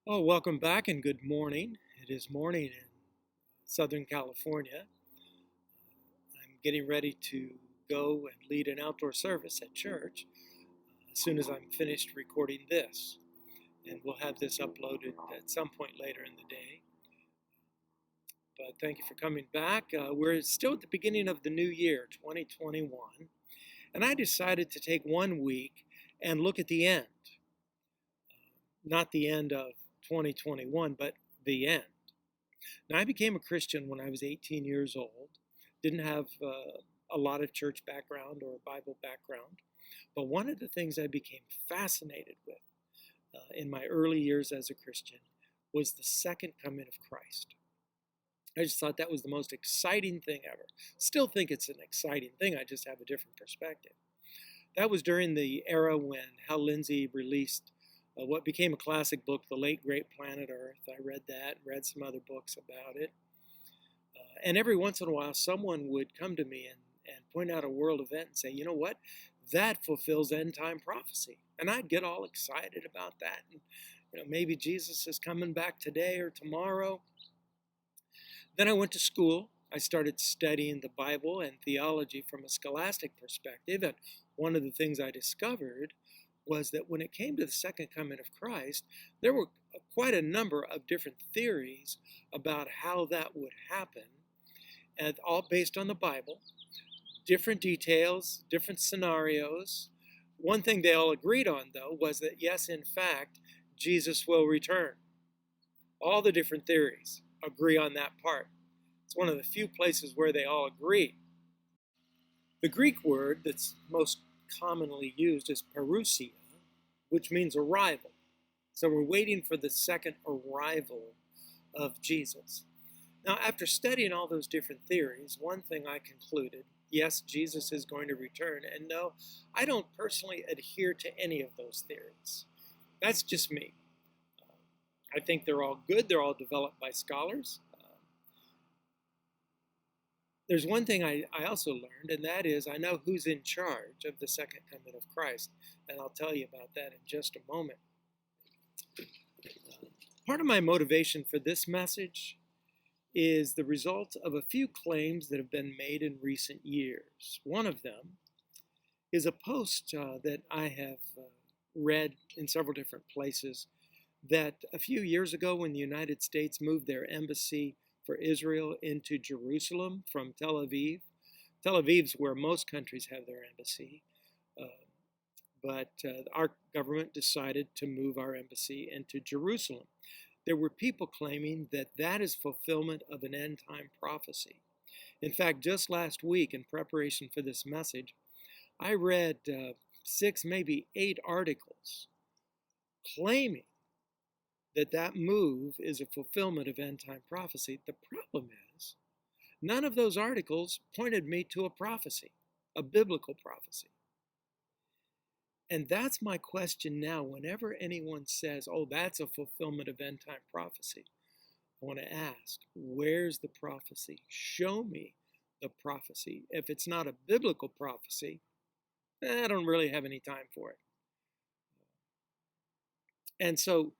Oh, welcome back and good morning. It is morning in Southern California. I'm getting ready to go and lead an outdoor service at church as soon as I'm finished recording this. And we'll have this uploaded at some point later in the day. But thank you for coming back. We're still at the beginning of the new year, 2021. And I decided to take 1 week and look at the end. Not the end of 2021, but the end. Now, I became a Christian when I was 18 years old. Didn't have a lot of church background or Bible background. But one of the things I became fascinated with in my early years as a Christian was the second coming of Christ. I just thought that was the most exciting thing ever. Still think it's an exciting thing, I just have a different perspective. That was during the era when Hal Lindsey released what became a classic book, The Late Great Planet Earth. I read that, read some other books about it. And every once in a while, someone would come to me and point out a world event and say, you know what? That fulfills end time prophecy. And I'd get all excited about that. And, maybe Jesus is coming back today or tomorrow. Then I went to school. I started studying the Bible and theology from a scholastic perspective. And one of the things I discovered was that when it came to the second coming of Christ, there were quite a number of different theories about how that would happen, and all based on the Bible, different details, different scenarios. One thing they all agreed on, though, was that yes, in fact, Jesus will return. All the different theories agree on that part. It's one of the few places where they all agree. The Greek word that's most commonly used is parousia, which means arrival. So we're waiting for the second arrival of Jesus. Now, after studying all those different theories, one thing I concluded, yes, Jesus is going to return, and no, I don't personally adhere to any of those theories. That's just me. I think they're all good. They're all developed by scholars. There's one thing I also learned, and that is I know who's in charge of the second coming of Christ, and I'll tell you about that in just a moment. Part of my motivation for this message is the result of a few claims that have been made in recent years. One of them is a post that I have read in several different places that a few years ago when the United States moved their embassy for Israel into Jerusalem from Tel Aviv. Tel Aviv's where most countries have their embassy, but our government decided to move our embassy into Jerusalem. There were people claiming that that is fulfillment of an end-time prophecy. In fact, just last week, in preparation for this message, I read 6, maybe 8 articles claiming that move is a fulfillment of end-time prophecy. The problem is, none of those articles pointed me to a prophecy, a biblical prophecy. And that's my question now. Whenever anyone says, oh, that's a fulfillment of end-time prophecy, I want to ask, where's the prophecy? Show me the prophecy. If it's not a biblical prophecy, I don't really have any time for it. And so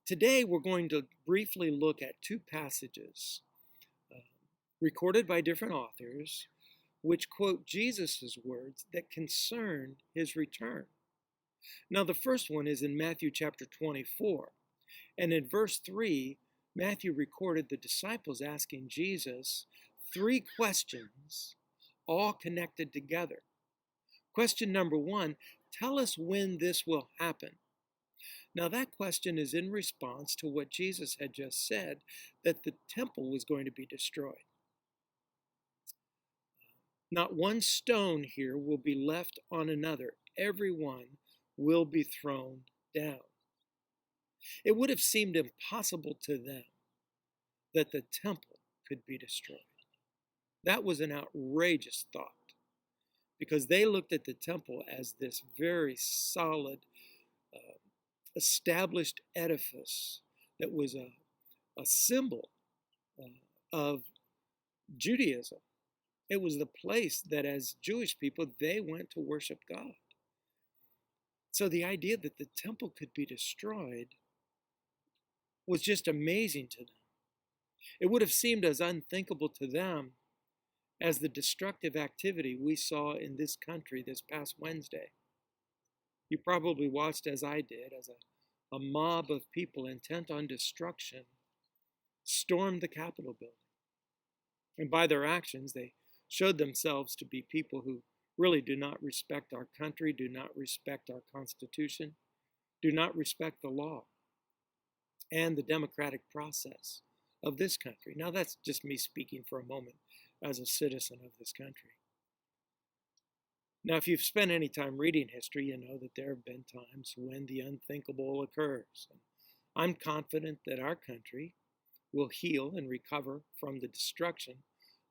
today we're going to briefly look at 2 passages recorded by different authors which quote Jesus' words that concern his return. Now the first one is in Matthew chapter 24, and in verse 3, Matthew recorded the disciples asking Jesus 3 questions all connected together. Question number 1, tell us when this will happen. Now that question is in response to what Jesus had just said, that the temple was going to be destroyed. Not one stone here will be left on another. Every one will be thrown down. It would have seemed impossible to them that the temple could be destroyed. That was an outrageous thought because they looked at the temple as this very solid, established edifice that was a symbol of Judaism. It was the place that as Jewish people, they went to worship God. So the idea that the temple could be destroyed was just amazing to them. It would have seemed as unthinkable to them as the destructive activity we saw in this country this past Wednesday. You probably watched, as I did, as a mob of people intent on destruction stormed the Capitol building. And by their actions, they showed themselves to be people who really do not respect our country, do not respect our Constitution, do not respect the law and the democratic process of this country. Now, that's just me speaking for a moment as a citizen of this country. Now, if you've spent any time reading history, you know that there have been times when the unthinkable occurs. And I'm confident that our country will heal and recover from the destruction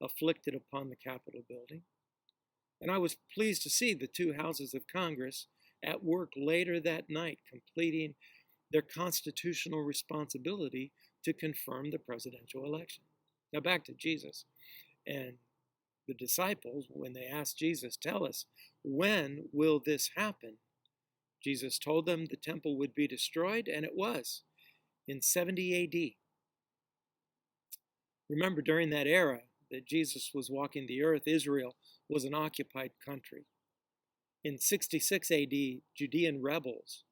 afflicted upon the Capitol building. And I was pleased to see the two houses of Congress at work later that night, completing their constitutional responsibility to confirm the presidential election. Now back to Jesus and the disciples. When they asked Jesus, tell us, when will this happen? Jesus told them the temple would be destroyed, and it was in 70 AD. Remember, during that era that Jesus was walking the earth, Israel was an occupied country. In 66 AD, Judean rebels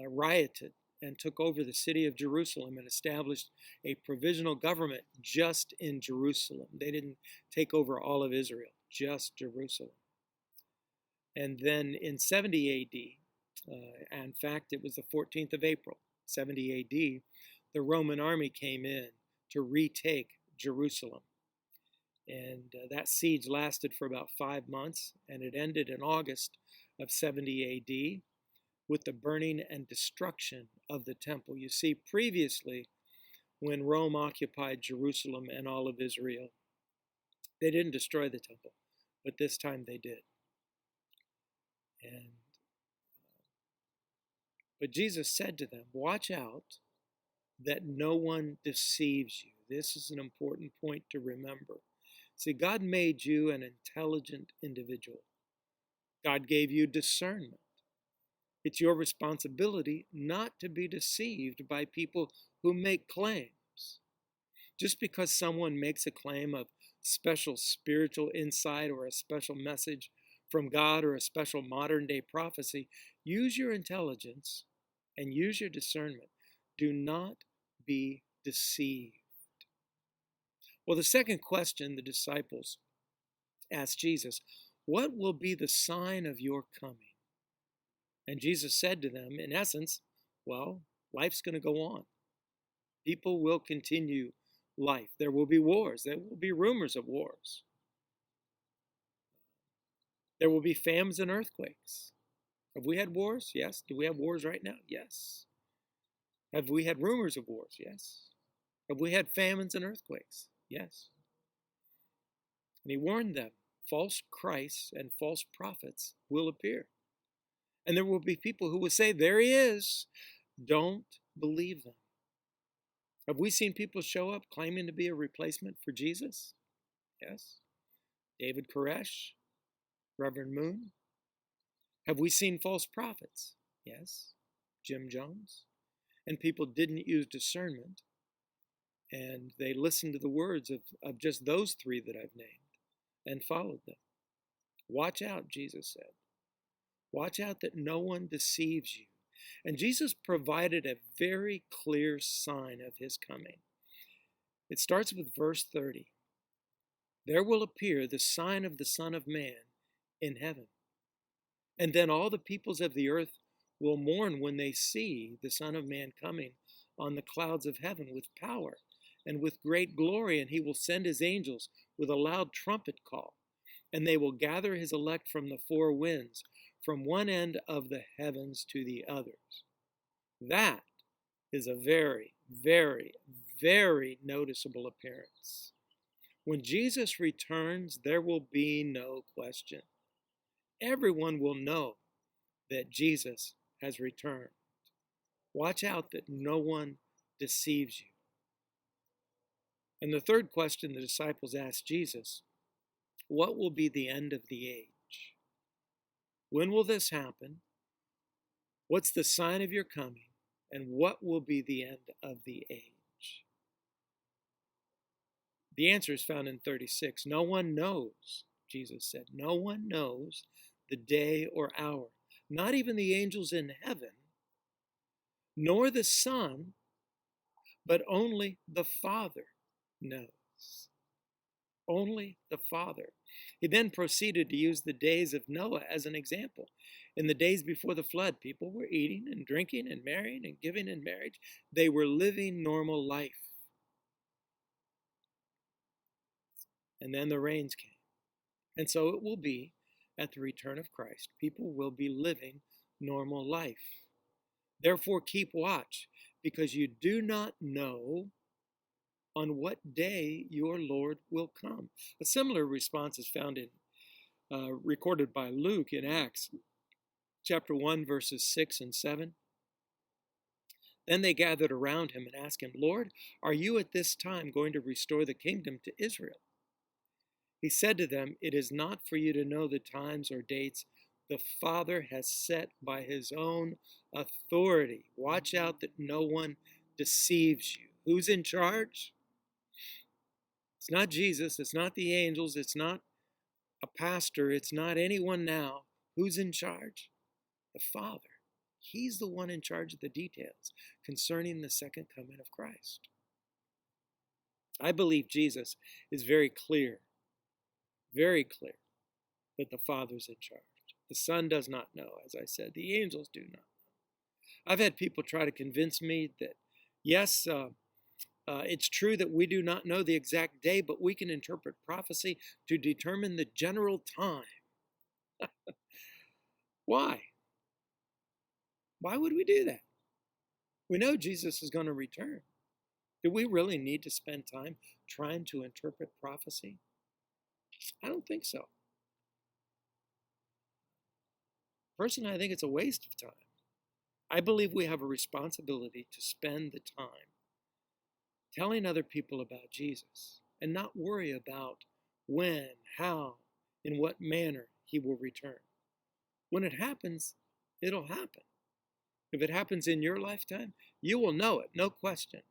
rioted and took over the city of Jerusalem and established a provisional government just in Jerusalem. They didn't take over all of Israel, just Jerusalem. And then in 70 AD, in fact, it was the 14th of April, 70 AD, the Roman army came in to retake Jerusalem. And that siege lasted for about 5 months, and it ended in August of 70 AD with the burning and destruction of the temple. You see, previously, when Rome occupied Jerusalem and all of Israel, they didn't destroy the temple, but this time they did. But Jesus said to them, watch out that no one deceives you. This is an important point to remember. See, God made you an intelligent individual. God gave you discernment. It's your responsibility not to be deceived by people who make claims. Just because someone makes a claim of special spiritual insight or a special message from God or a special modern day prophecy, use your intelligence and use your discernment. Do not be deceived. Well, the second question the disciples asked Jesus, what will be the sign of your coming? And Jesus said to them, in essence, well, life's going to go on. People will continue life. There will be wars. There will be rumors of wars. There will be famines and earthquakes. Have we had wars? Yes. Do we have wars right now? Yes. Have we had rumors of wars? Yes. Have we had famines and earthquakes? Yes. And he warned them, false Christs and false prophets will appear. And there will be people who will say, there he is. Don't believe them. Have we seen people show up claiming to be a replacement for Jesus? Yes. David Koresh, Reverend Moon. Have we seen false prophets? Yes. Jim Jones. And people didn't use discernment, and they listened to the words of just those three that I've named and followed them. Watch out, Jesus said. Watch out that no one deceives you. And Jesus provided a very clear sign of his coming. It starts with verse 30. There will appear the sign of the Son of Man in heaven. And then all the peoples of the earth will mourn when they see the Son of Man coming on the clouds of heaven with power and with great glory. And he will send his angels with a loud trumpet call. And they will gather his elect from the four winds, from one end of the heavens to the others. That is a very, very, very noticeable appearance. When Jesus returns, there will be no question. Everyone will know that Jesus has returned. Watch out that no one deceives you. And the third question the disciples asked Jesus, what will be the end of the age? When will this happen? What's the sign of your coming? And what will be the end of the age? The answer is found in 36. No one knows, Jesus said. No one knows the day or hour, not even the angels in heaven, nor the Son, but only the Father knows. Only the Father. He then proceeded to use the days of Noah as an example. In the days before the flood, people were eating and drinking and marrying and giving in marriage. They were living normal life. And then the rains came. And so it will be at the return of Christ. People will be living normal life. Therefore, keep watch, because you do not know on what day your Lord will come. A similar response is found in recorded by Luke in Acts chapter 1, verses 6 and 7. Then they gathered around him and asked him, Lord, are you at this time going to restore the kingdom to Israel? He said to them, it is not for you to know the times or dates the Father has set by his own authority. Watch out that no one deceives you. Who's in charge? It's not Jesus. It's not the angels. It's not a pastor. It's not anyone now. Who's in charge? The Father. He's the one in charge of the details concerning the second coming of Christ. I believe Jesus is very clear that the Father's in charge. The Son does not know, as I said. The angels do not know. I've had people try to convince me that, yes, it's true that we do not know the exact day, but we can interpret prophecy to determine the general time. Why? Why would we do that? We know Jesus is going to return. Do we really need to spend time trying to interpret prophecy? I don't think so. Personally, I think it's a waste of time. I believe we have a responsibility to spend the time telling other people about Jesus and not worry about when, how, in what manner he will return. When it happens, it'll happen. If it happens in your lifetime, you will know it, no question.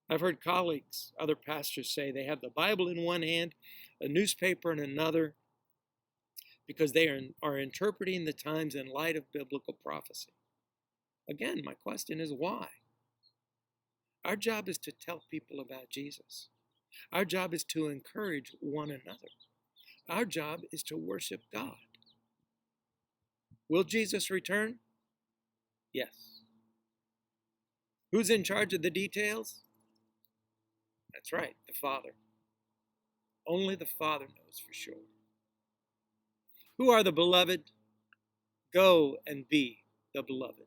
I've heard colleagues, other pastors say they have the Bible in one hand, a newspaper in another, because they are interpreting the times in light of biblical prophecy. Again, my question is why? Our job is to tell people about Jesus. Our job is to encourage one another. Our job is to worship God. Will Jesus return? Yes. Who's in charge of the details? That's right, the Father. Only the Father knows for sure. Who are the beloved? Go and be the beloved.